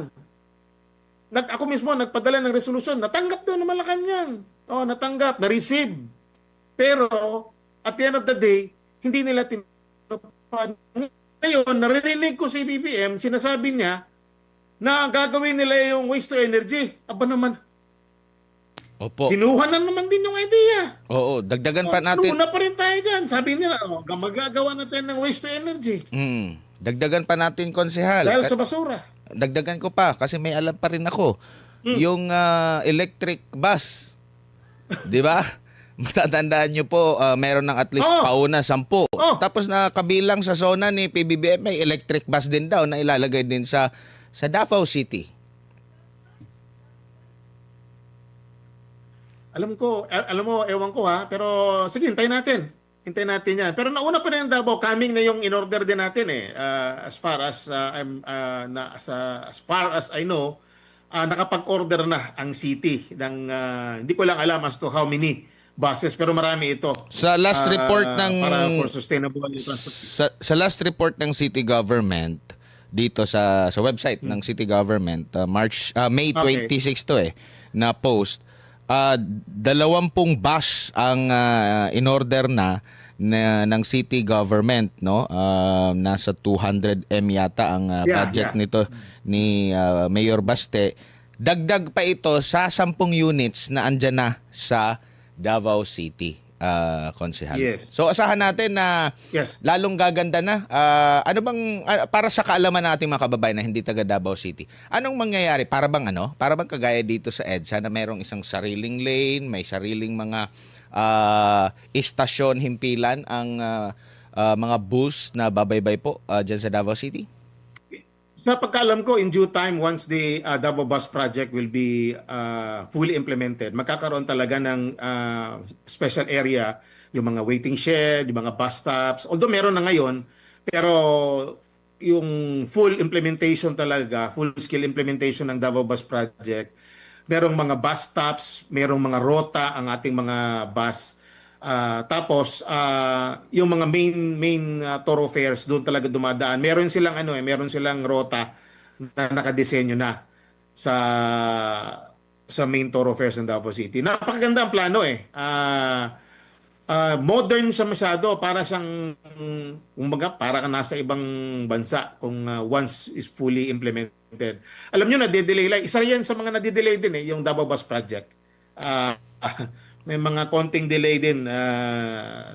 Ako mismo nagpadala ng resolusyon. Natanggap doon ng Malacanang. Natanggap. Na-receive. Pero, at the end of the day, hindi nila tinupad. Ngayon, narinig ko si BBM, sinasabi niya na gagawin nila yung waste to energy. Aba naman, Opo. kinuha na naman din yung idea. Oo, dagdagan pa natin. Luna pa rin tayo dyan. Sabi nila, magagawa natin ng waste to energy. Dagdagan pa natin, konsehal. Dahil sa basura. Dagdagan ko pa kasi may alam pa rin ako. Yung electric bus. 'Di ba? Matatandaan nyo po, meron ng at least pauna 10. Tapos kabilang sa zona ni PBBM, may electric bus din daw na ilalagay din sa Davao City. Alam mo, ewan ko ha, pero sige, hintayin natin. Hintayin natin yan. Pero nauna pa rin ang Davao, coming na yung in-order din natin eh. As far as I know, nakapag-order na ang city ng hindi ko lang alam as to how many buses, pero marami ito. Sa last report ng para for sustainable transport. sa last report ng city government dito sa website ng city government, May 26 to na post. 20 bus ang in-order na ng city government, no? Nasa 200 M yata ang budget nito ni Mayor Baste. Dagdag pa ito sa 10 units na andyan na sa Davao City, konsehal. Yes. So asahan natin na lalong gaganda na. Ano bang para sa kaalaman nating mga kababayan na hindi taga Davao City, anong mangyayari? Para bang kagaya dito sa EDSA na merong isang sariling lane, may sariling mga istasyon himpilan ang mga bus na babaybay po dyan sa Davao City? Sa pagkaalam ko, in due time, once the Davao Bus Project will be fully implemented, magkakaroon talaga ng special area, yung mga waiting shed, yung mga bus stops. Although meron na ngayon, pero yung full implementation talaga, full-scale implementation ng Davao Bus Project, merong mga bus stops, merong mga rota ang ating mga bus. Tapos yung mga main thoroughfares doon talaga dumadaan. Meron silang rota na nakadesenyo na sa main thoroughfares ng Davao City. Napakaganda ang plano modern siya masyado, para siyang para ka nasa ibang bansa kung once is fully implemented. Alam niyo na delay lang. Isa yan sa mga na-delay din yung Davao Bus Project. May mga konting delay din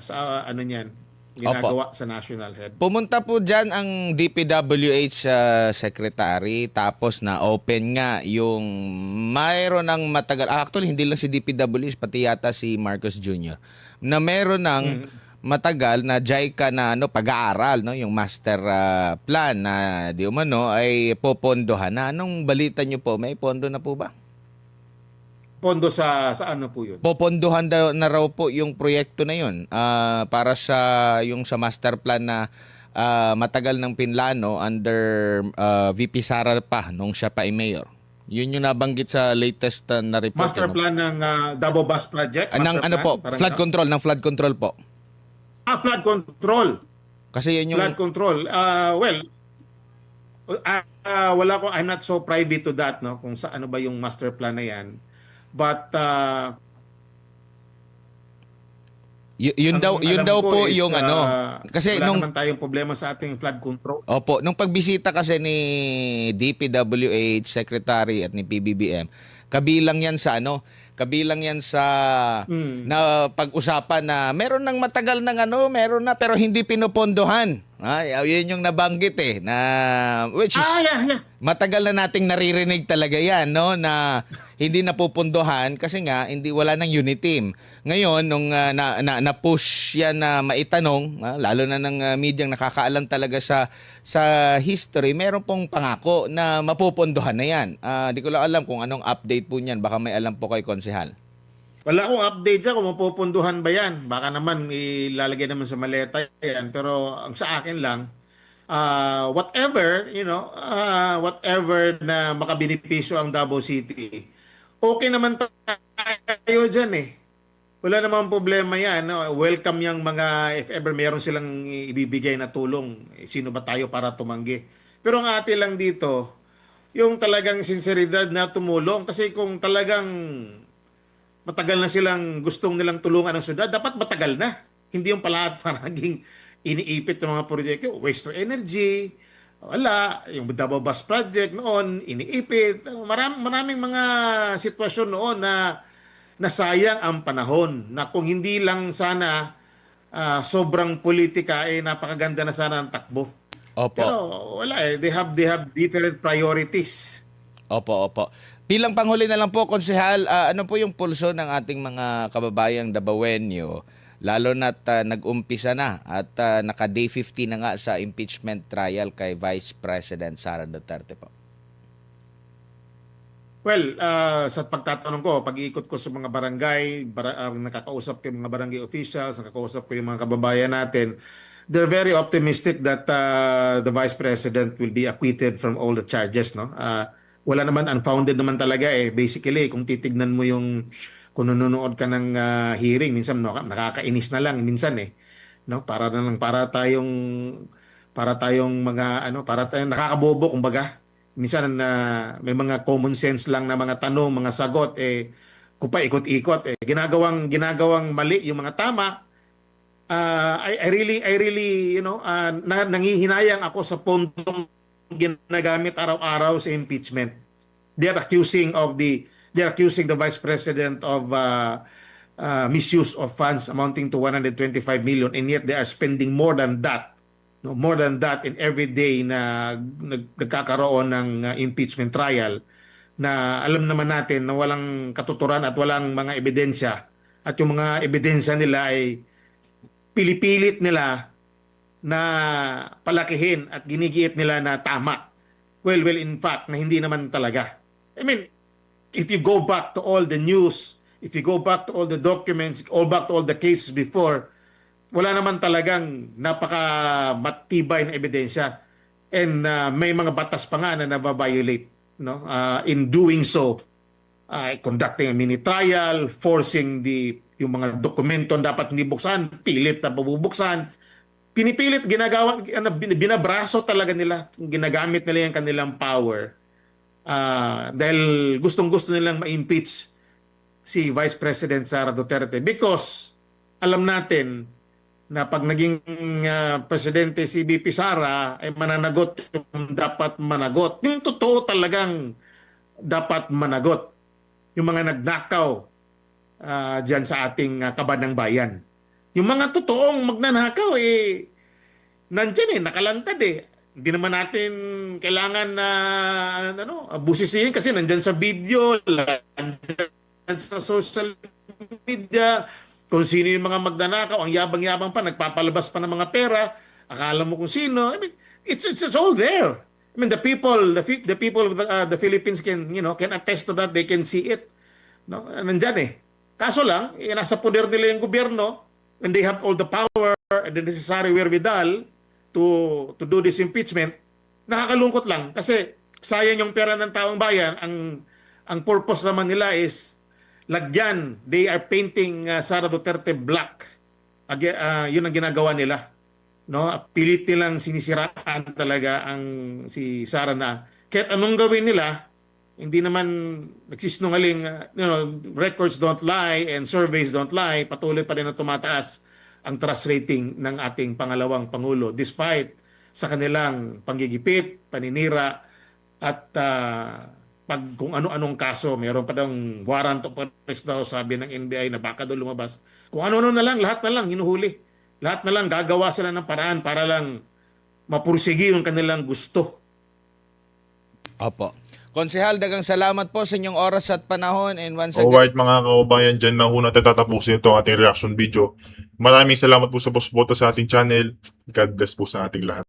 sa niyan ginagawa sa national head. Pumunta po dyan ang DPWH secretary, tapos na open nga yung mayroon ng matagal. Actually, hindi lang si DPWH, pati yata si Marcos Jr. na meron ng matagal na JICA na pag-aaral, yung master plan na di umano ay popondohan na. Anong balita nyo po? May pondo na po ba? Pondo sa ano po yun? Popondohan na raw po yung proyekto na yun para sa master plan na matagal ng pinlano under VP Sara pa nung siya pa ay mayor. Yun yung nabanggit sa latest na report. Master plan ng Davao Bus Project? Flood control, ng flood control po. Flood control. Kasi yun yung... Flood control. Wala ko, I'm not so privy to that, no? Kung sa ano ba yung master plan na yan. But Yun daw, ang yun alam daw ko po is, yung ano. Kasi wala nung naman tayong problema sa ating flood control. Opo, nung pagbisita kasi ni DPWH Secretary at ni PBBM, kabilang yan sa ano, kabilang yan sa Mm. na pag-usapan na meron ng matagal ng ano, meron na pero hindi pinupondohan. Yun yung nabanggit na which is Yeah. matagal na nating naririnig talaga yan, no, na hindi napupundohan kasi nga hindi wala nang unit team. Ngayon nung na-push yan na maitanong, lalo na ng medyang nakakaalam talaga sa history, meron pong pangako na mapupundohan na yan. Di ko lang alam kung anong update po niyan, baka may alam po kay konsehal. Wala akong update dyan kung mapupunduhan ba yan. Baka naman ilalagay naman sa maleta yan. Pero ang sa akin lang, whatever, whatever na makabenepisyo ang Davao City, okay naman tayo dyan eh. Wala namang problema yan. No? Welcome yung mga, if ever meron silang ibibigay na tulong, sino ba tayo para tumanggi. Pero ang ate lang dito, yung talagang sinseridad na tumulong. Kasi kung talagang matagal na silang gustong nilang tulungan ng syudad, dapat matagal na. Hindi yung palaging iniipit ng mga proyekto, waste of energy, wala, yung Davao Bus Project noon, iniipit. Maraming mga sitwasyon noon na nasayang ang panahon, na kung hindi lang sana sobrang politika, napakaganda na sana ang takbo. Opo. Pero wala they have different priorities. Opo. Bilang panghuli na lang po, konsehal, ano po yung pulso ng ating mga kababayang Dabawenyo, lalo na't nag-umpisa na at naka-day 50 na nga sa impeachment trial kay Vice President Sara Duterte po? Well, sa pagtatanong ko, pag-iikot ko sa mga barangay, nakakausap ko yung mga barangay officials, nakakausap ko yung mga kababayan natin, they're very optimistic that the Vice President will be acquitted from all the charges, no? Wala naman, unfounded naman talaga eh. Basically, kung titignan mo kung nanonood ka ng hearing, minsan no, nakakainis na lang minsan eh. No, para tayong mga para tayong nakakabobo kumbaga. Minsan may mga common sense lang na mga tanong, mga sagot kung pa ikot-ikot ginagawang mali yung mga tama. I really nangihinayang ako sa puntong ginagamit araw-araw sa impeachment. They're accusing the Vice President of misuse of funds amounting to 125 million, and yet they are spending more than that. No, more than that in every day na nagkakaroon ng impeachment trial, na alam naman natin na walang katuturan at walang mga ebidensya, at yung mga ebidensya nila ay pilipilit nila na palakihin at ginigiit nila na tama. Well, in fact, na hindi naman talaga. I mean, if you go back to all the news, if you go back to all the documents, all back to all the cases before, wala naman talagang napaka-matibay na ebidensya. And may mga batas pa nga na nababiolate. No? In doing so, conducting a mini trial, forcing yung mga dokumento dapat hindi buksan, pilit na pabubuksan, pinipilit, binabraso talaga nila, ginagamit nila yung kanilang power dahil gustong-gusto nilang ma-impeach si Vice President Sara Duterte, because alam natin na pag naging presidente si VP Sara ay mananagot yung dapat managot, yung totoo talagang dapat managot, yung mga nagnakaw dyan sa ating kaban ng bayan. Yung mga totoong magnanakaw nandyan nakalantad Hindi naman natin kailangan na busisihin kasi nandyan sa video, nandyan sa social media, kung sino yung mga magnanakaw, ang yabang-yabang pa, nagpapalabas pa ng mga pera, akala mo kung sino. I mean, it's all there. I mean, the people of the Philippines can attest to that, they can see it. No? Nandyan Kaso lang, nasa poder nila yung gobyerno, and they have all the power and the necessary wherewithal to do this impeachment. Nakakalungkot lang kasi sayang yung pera ng taong bayan. Ang purpose naman nila is lagyan, they are painting Sara Duterte black. Yun ang ginagawa nila. No? Pilit nilang sinisiraan talaga si Sara na kahit anong gawin nila, Hindi naman nagsisinungaling, records don't lie and surveys don't lie. Patuloy pa rin na tumataas ang trust rating ng ating pangalawang Pangulo despite sa kanilang panggigipit, paninira at pag kung ano-anong kaso. Meron pa daw warrant of arrest daw, sabi ng NBI na baka daw lumabas. Kung ano-ano na lang, lahat na lang hinuhuli. Lahat na lang gagawa sila ng paraan para lang mapursigi yung kanilang gusto. Opo. Konsehal, dagang salamat po sa inyong oras at panahon, and once again, Alright mga kababayan, dyan na ho natin tatapusin ito ang ating reaction video. Maraming salamat po sa pagsuporta sa ating channel. God bless po sa ating lahat.